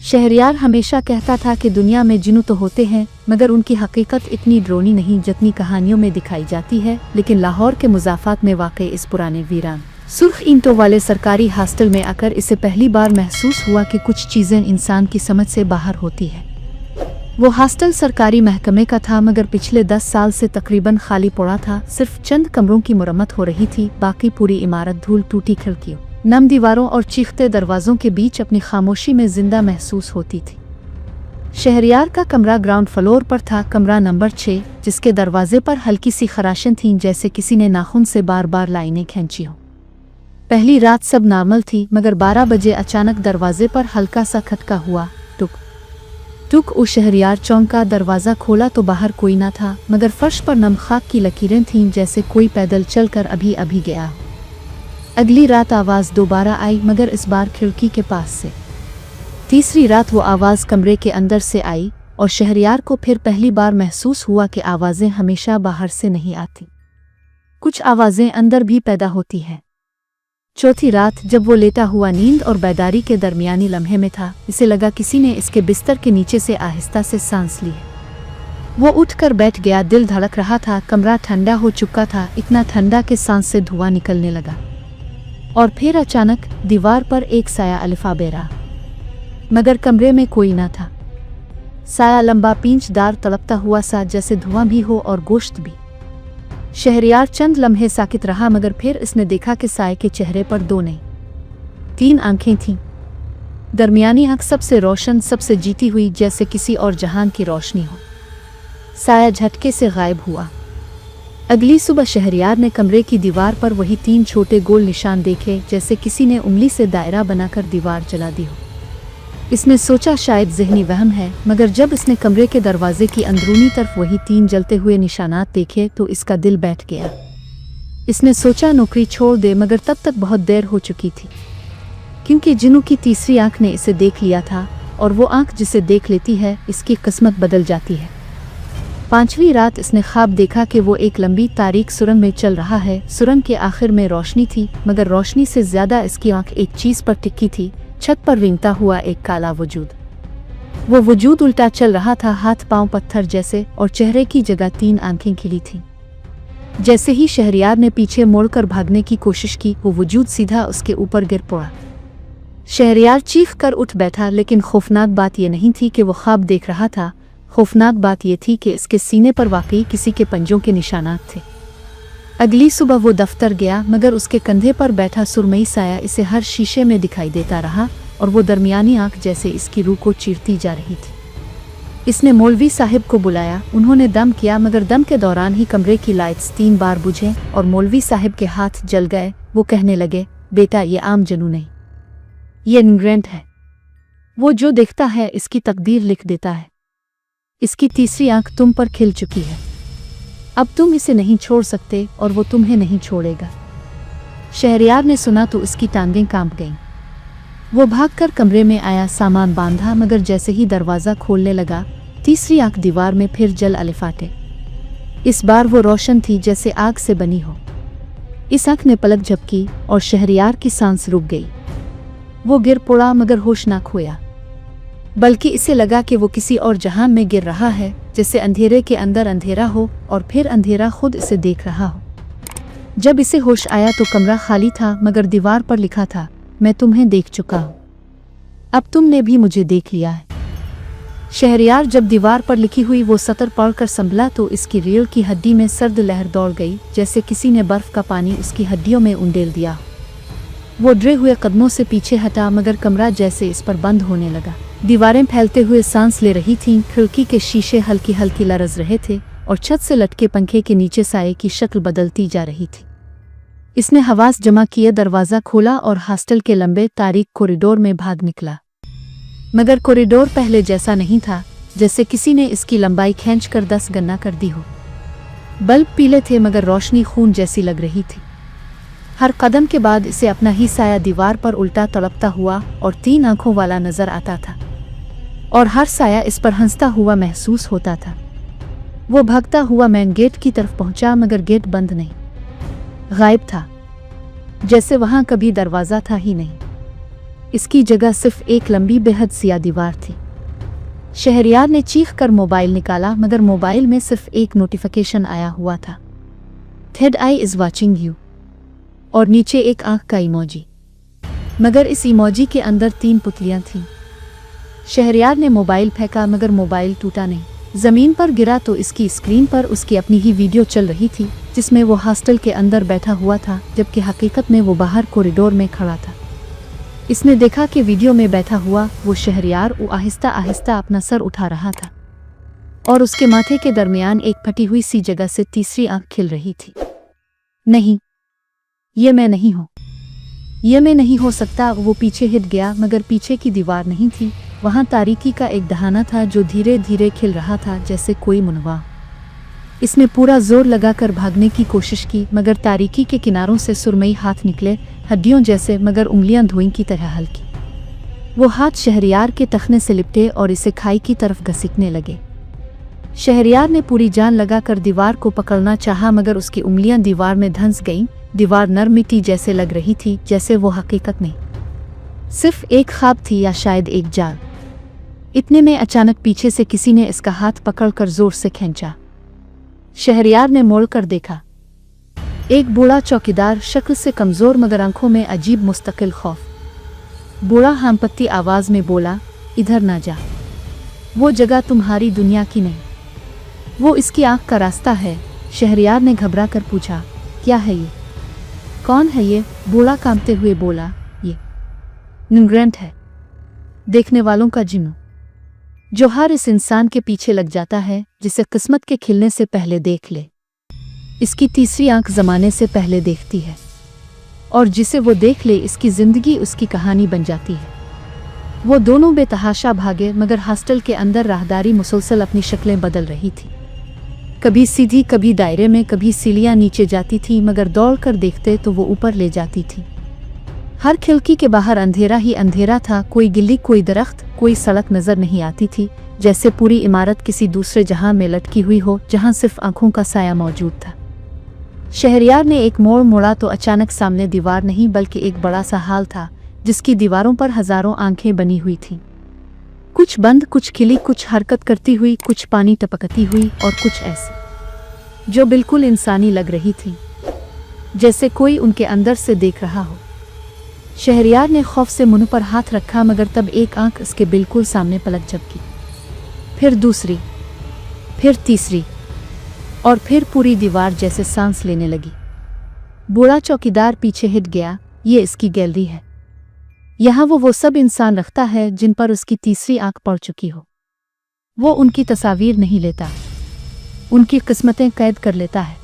शहरयार हमेशा कहता था कि दुनिया में जिन्न तो होते हैं, मगर उनकी हकीकत इतनी डरावनी नहीं जितनी कहानियों में दिखाई जाती है। लेकिन लाहौर के मुज़ाफ़ात में वाक़ई इस पुराने वीरान सुर्ख ईंटों वाले सरकारी हॉस्टल में आकर इसे पहली बार महसूस हुआ कि कुछ चीज़ें इंसान की समझ से बाहर होती है। वो हॉस्टल सरकारी महकमे का था, मगर पिछले 10 साल से तकरीबन खाली पड़ा था। सिर्फ चंद कमरों की मुरम्मत हो रही थी, बाकी पूरी इमारत धूल टूटी खिड़कियों, नम दीवारों और चीखते दरवाजों के बीच अपनी खामोशी में जिंदा महसूस होती थी। शहरयार का कमरा ग्राउंड फ्लोर पर था, कमरा नंबर 6, जिसके दरवाजे पर हल्की सी खराशन थी, जैसे किसी ने नाखून से बार बार लाइनें खींची हो। पहली रात सब नॉर्मल थी, मगर 12 बजे अचानक दरवाजे पर हल्का सा खटका हुआ। टुक टुक। उस शहरयार चौंका, दरवाज़ा खोला तो बाहर कोई ना था, मगर फर्श पर नम खाक की लकीरें थीं, जैसे कोई पैदल चलकर अभी अभी गया हो। अगली रात आवाज़ दोबारा आई, मगर इस बार खिड़की के पास से। तीसरी रात वो आवाज़ कमरे के अंदर से आई, और शहरयार को फिर पहली बार महसूस हुआ कि आवाज़ें हमेशा बाहर से नहीं आती, कुछ आवाज़ें अंदर भी पैदा होती हैं। चौथी रात जब वो लेटा हुआ नींद और बेदारी के दरमियानी लम्हे में था, इसे लगा किसी ने इसके बिस्तर के नीचे से आहिस्ता से सांस ली है। वो उठकर बैठ गया, दिल धड़क रहा था। कमरा ठंडा हो चुका था, इतना ठंडा कि सांस से धुआं निकलने लगा। और फिर अचानक दीवार पर एक साया अलिफाबे रहा, मगर कमरे में कोई ना था। साया लंबा, पींचदार, तड़पता हुआ सा, जैसे धुआं भी हो और गोश्त भी। शहरयार चंद लम्हे साकित रहा, मगर फिर इसने देखा कि साये के चेहरे पर 2 नहीं 3 आंखें थीं। दरमियानी आंख सबसे रोशन, सबसे जीती हुई, जैसे किसी और जहान की रोशनी हो। साया झटके से गायब हुआ। अगली सुबह शहरयार ने कमरे की दीवार पर वही 3 छोटे गोल निशान देखे, जैसे किसी ने उंगली से दायरा बनाकर दीवार जला दी हो। इसने सोचा शायद ज़हनी वहम है, मगर जब इसने कमरे के दरवाजे की अंदरूनी तरफ वही 3 जलते हुए निशानात देखे तो इसका दिल बैठ गया। इसने सोचा नौकरी छोड़ दे, मगर तब तक बहुत देर हो चुकी थी, क्योंकि जिन्नों की तीसरी आंख ने इसे देख लिया था, और वो आंख जिसे देख लेती है, इसकी किस्मत बदल जाती है। 5वीं रात इसने ख्वाब देखा कि वो एक लंबी तारीक सुरंग में चल रहा है। सुरंग के आखिर में रोशनी थी, मगर रोशनी से ज्यादा इसकी आंख एक चीज़ पर टिकी थी, छत पर रेंगता हुआ एक काला वजूद। वो वजूद उल्टा चल रहा था, हाथ पांव पत्थर जैसे, और चेहरे की जगह 3 आंखें खिली थीं। जैसे ही शहरयार ने पीछे मोड़कर भागने की कोशिश की, वो वजूद सीधा उसके ऊपर गिर पड़ा। शहरयार चीख कर उठ बैठा, लेकिन खौफनाक बात यह नहीं थी कि वो ख्वाब देख रहा था। खौफनाक बात यह थी कि इसके सीने पर वाकई किसी के पंजों के निशानात थे। अगली सुबह वो दफ्तर गया, मगर उसके कंधे पर बैठा सुरमई साया इसे हर शीशे में दिखाई देता रहा, और वो दरमियानी आंख जैसे इसकी रूह को चीरती जा रही थी। इसने मौलवी साहिब को बुलाया, उन्होंने दम किया, मगर दम के दौरान ही कमरे की लाइट्स 3 बार बुझे और मौलवी साहिब के हाथ जल गए। वो कहने लगे, बेटा ये आम जनू नहीं, ये इंग्रेंट है। वो जो देखता है इसकी तकदीर लिख देता है। इसकी तीसरी आंख तुम पर खिल चुकी है, अब तुम इसे नहीं छोड़ सकते और वो तुम्हें नहीं छोड़ेगा। शहरयार ने सुना तो इसकी टांगें कांप गईं। वो भागकर कमरे में आया, सामान बांधा, मगर जैसे ही दरवाज़ा खोलने लगा, तीसरी आंख दीवार में फिर जल अलिफाटे। इस बार वो रोशन थी, जैसे आग से बनी हो। इस आंख ने पलक झपकी और शहरयार की सांस रुक गई। वो गिर पड़ा, मगर होश ना खोया, बल्कि इसे लगा कि वो किसी और जहान में गिर रहा है, जैसे अंधेरे के अंदर अंधेरा हो और फिर अंधेरा खुद इसे देख रहा हो। जब इसे होश आया तो कमरा खाली था, मगर दीवार पर लिखा था, मैं तुम्हें देख चुका हूँ, अब तुमने भी मुझे देख लिया है। शहरयार जब दीवार पर लिखी हुई वो सतर पढ़कर संभला तो इसकी रीढ़ की हड्डी में सर्द लहर दौड़ गई, जैसे किसी ने बर्फ का पानी उसकी हड्डियों में उंडेल दिया। वो डरे हुए कदमों से पीछे हटा, मगर कमरा जैसे इस पर बंद होने लगा। दीवारें फैलते हुए सांस ले रही थीं, खिड़की के शीशे हल्की हल्की लरज रहे थे, और छत से लटके पंखे के नीचे साये की शक्ल बदलती जा रही थी। इसने हवास जमा किए, दरवाज़ा खोला और हॉस्टल के लंबे तारीक कॉरिडोर में भाग निकला। मगर कॉरिडोर पहले जैसा नहीं था, जैसे किसी ने इसकी लंबाई खींचकर 10 गुना कर दी हो। बल्ब पीले थे, मगर रोशनी खून जैसी लग रही थी। हर कदम के बाद इसे अपना ही साया दीवार पर उल्टा तड़पता हुआ और 3 आंखों वाला नजर आता था, और हर साया इस पर हंसता हुआ महसूस होता था। वो भागता हुआ मेन गेट की तरफ पहुंचा, मगर गेट बंद नहीं, गायब था, जैसे वहां कभी दरवाज़ा था ही नहीं। इसकी जगह सिर्फ एक लंबी बेहद सिया दीवार थी। शहरयार ने चीख कर मोबाइल निकाला, मगर मोबाइल में सिर्फ एक नोटिफिकेशन आया हुआ था, third I is watching you, और नीचे एक आंख का इमोजी। मगर इस इमोजी के अंदर 3 पुतलियां थीं। शहरयार ने मोबाइल फेंका, मगर मोबाइल टूटा नहीं, जमीन पर गिरा तो इसकी स्क्रीन पर उसकी अपनी ही वीडियो चल रही थी, जिसमें वो हॉस्टल के अंदर बैठा हुआ था, जबकि हकीकत में वो बाहर कॉरिडोर में खड़ा था। इसने देखा कि वीडियो में बैठा हुआ वो शहरयार आहिस्ता आहिस्ता अपना सर उठा रहा था, और उसके माथे के दरमियान एक फटी हुई सी जगह से तीसरी आंख खिल रही थी। नहीं, ये मैं नहीं हूँ, ये मैं नहीं हो सकता। वो पीछे हिट गया, मगर पीछे की दीवार नहीं थी, वहाँ तारीकी का एक दहाना था जो धीरे धीरे खिल रहा था, जैसे कोई मुनवा। इसने पूरा जोर लगाकर भागने की कोशिश की, मगर तारीकी के किनारों से सुरमई हाथ निकले, हड्डियों जैसे, मगर उंगलियां धुएं की तरह हल्की। वो हाथ शहरयार के तखने से लिपटे और इसे खाई की तरफ घसीटने लगे। शहरयार ने पूरी जान लगाकर दीवार को पकड़ना चाहा, मगर उसकी उंगलियां दीवार में धंस गईं। दीवार नरम मिट्टी जैसे लग रही थी, जैसे वो हकीकत नहीं, सिर्फ एक ख्वाब थी या शायद एक जाल। इतने में अचानक पीछे से किसी ने इसका हाथ पकड़कर जोर से खींचा। शहरयार ने मोड़ कर देखा, एक बूढ़ा चौकीदार, शक्ल से कमजोर मगर आंखों में अजीब मुस्तकिल खौफ। बूढ़ा हमपत्ती आवाज में बोला, इधर ना जा, वो जगह तुम्हारी दुनिया की नहीं, वो इसकी आंख का रास्ता है। शहरयार ने घबरा कर पूछा, क्या है ये, कौन है ये? बूढ़ा कांपते हुए बोला, ये न्यूग्रेंट है, देखने वालों का जिन्नू, जो हर इस इंसान के पीछे लग जाता है जिसे किस्मत के खिलने से पहले देख ले। इसकी तीसरी आंख जमाने से पहले देखती है, और जिसे वो देख ले इसकी जिंदगी उसकी कहानी बन जाती है। वो दोनों बेतहाशा भागे, मगर हॉस्टल के अंदर राहदारी मुसलसल अपनी शक्लें बदल रही थी, कभी सीधी, कभी दायरे में, कभी सीढ़ियां नीचे जाती थी, मगर दौड़ कर देखते तो वो ऊपर ले जाती थी। हर खिड़की के बाहर अंधेरा ही अंधेरा था, कोई गिल्ली, कोई दरख्त, कोई सड़क नजर नहीं आती थी, जैसे पूरी इमारत किसी दूसरे जहां में लटकी हुई हो, जहां सिर्फ आंखों का साया मौजूद था। शहरयार ने एक मोड़ मोड़ा तो अचानक सामने दीवार नहीं बल्कि एक बड़ा सा हाल था, जिसकी दीवारों पर हजारों आंखें बनी हुई थीं, कुछ बंद, कुछ खिली, कुछ हरकत करती हुई, कुछ पानी टपकती हुई, और कुछ ऐसी जो बिल्कुल इंसानी लग रही थी, जैसे कोई उनके अंदर से देख रहा हो। शहरयार ने खौफ से मुंह पर हाथ रखा, मगर तब एक आंख उसके बिल्कुल सामने पलक झपकी, फिर दूसरी, फिर तीसरी, और फिर पूरी दीवार जैसे सांस लेने लगी। बूढ़ा चौकीदार पीछे हिट गया। ये इसकी गैलरी है, यहाँ वो सब इंसान रखता है जिन पर उसकी तीसरी आंख पड़ चुकी हो। वो उनकी तस्वीर नहीं लेता, उनकी किस्मतें कैद कर लेता है।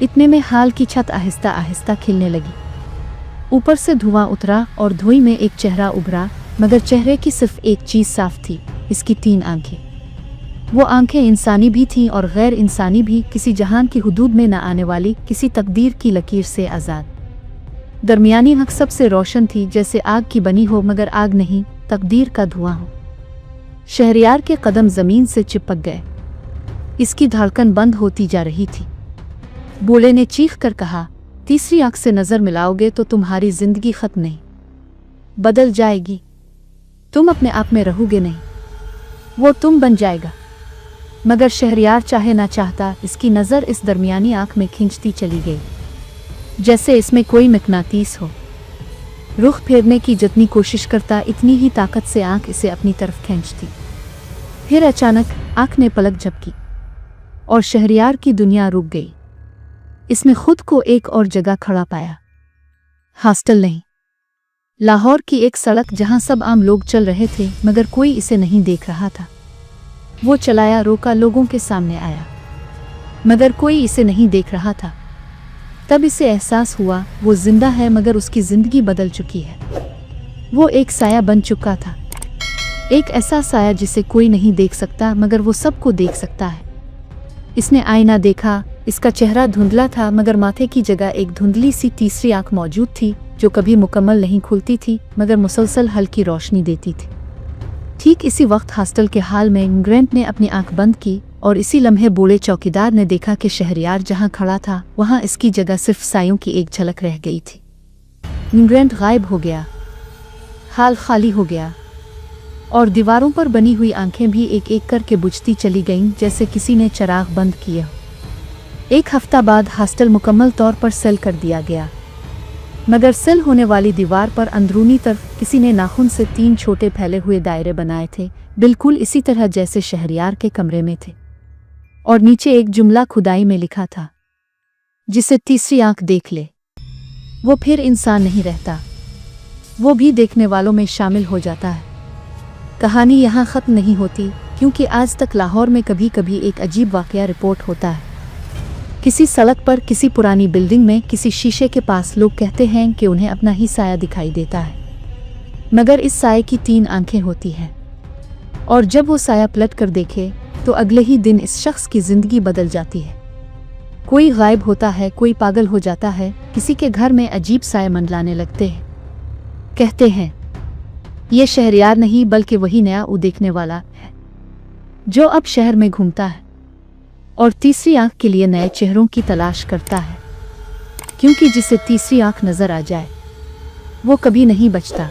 इतने में हाल की छत आहिस्ता आहिस्ता खिलने लगी, ऊपर से धुआं उतरा और धुएं में एक चेहरा उभरा, मगर चेहरे की सिर्फ एक चीज साफ थी, इसकी 3 आंखें। वो आंखें इंसानी भी थीं और गैर इंसानी भी, किसी जहान की हुदूद में न आने वाली, किसी तकदीर की लकीर से आज़ाद। दरमियानी आंख सबसे रोशन थी, जैसे आग की बनी हो, मगर आग नहीं, तकदीर का धुआं हो। शहरयार के कदम जमीन से चिपक गए, इसकी धड़कन बंद होती जा रही थी। बूढ़े ने चीख कर कहा, तीसरी आंख से नजर मिलाओगे तो तुम्हारी जिंदगी खत्म नहीं, बदल जाएगी, तुम अपने आप में रहोगे नहीं, वो तुम बन जाएगा। मगर शहरयार चाहे ना चाहता, इसकी नज़र इस दरमियानी आंख में खींचती चली गई, जैसे इसमें कोई मकनातीस हो। रुख फेरने की जितनी कोशिश करता, इतनी ही ताकत से आंख इसे अपनी तरफ खींचती। फिर अचानक आंख ने पलक झपकी और शहरयार की दुनिया रुक गई। इसने खुद को एक और जगह खड़ा पाया, हॉस्टल नहीं, लाहौर की एक सड़क जहां सब आम लोग चल रहे थे, मगर कोई इसे नहीं देख रहा था। वो चलाया, रोका, लोगों के सामने आया, मगर कोई इसे नहीं देख रहा था। तब इसे एहसास हुआ वो जिंदा है, मगर उसकी जिंदगी बदल चुकी है। वो एक साया बन चुका था, एक ऐसा साया जिसे कोई नहीं देख सकता, मगर वो सबको देख सकता है। इसने आईना देखा, इसका चेहरा धुंधला था, मगर माथे की जगह एक धुंधली सी तीसरी आंख मौजूद थी, जो कभी मुकम्मल नहीं खुलती थी, मगर मुसलसल हल्की रोशनी देती थी। ठीक इसी वक्त हॉस्टल के हाल में ग्रेंट ने अपनी आंख बंद की, और इसी लम्हे बूढ़े चौकीदार ने देखा कि शहरयार जहां खड़ा था, वहां इसकी जगह सिर्फ सायों की एक झलक रह गई थी। ग्रेंट गायब हो गया। हाल खाली हो गया और दीवारों पर बनी हुई आंखें भी एक एक करके बुझती चली गईं, जैसे किसी ने चराग बंद किया। एक हफ्ता बाद हॉस्टल मुकम्मल तौर पर सील कर दिया गया, मगर सील होने वाली दीवार पर अंदरूनी तरफ किसी ने नाखून से 3 छोटे फैले हुए दायरे बनाए थे, बिल्कुल इसी तरह जैसे शहरयार के कमरे में थे। और नीचे एक जुमला खुदाई में लिखा था, जिसे तीसरी आंख देख ले वो फिर इंसान नहीं रहता, वो भी देखने वालों में शामिल हो जाता है। कहानी यहाँ ख़त्म नहीं होती, क्योंकि आज तक लाहौर में कभी कभी एक अजीब वाक़या रिपोर्ट होता है। किसी सड़क पर, किसी पुरानी बिल्डिंग में, किसी शीशे के पास लोग कहते हैं कि उन्हें अपना ही साया दिखाई देता है, मगर इस साये की 3 आंखें होती हैं, और जब वो साया पलट कर देखे तो अगले ही दिन इस शख्स की ज़िंदगी बदल जाती है। कोई गायब होता है, कोई पागल हो जाता है, किसी के घर में अजीब साए मंडलाने लगते हैं। कहते हैं ये शहरयार नहीं बल्कि वही नया देखने वाला है जो अब शहर में घूमता है और तीसरी आंख के लिए नए चेहरों की तलाश करता है, क्योंकि जिसे तीसरी आंख नजर आ जाए वो कभी नहीं बचता।